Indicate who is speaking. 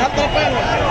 Speaker 1: Sab taraf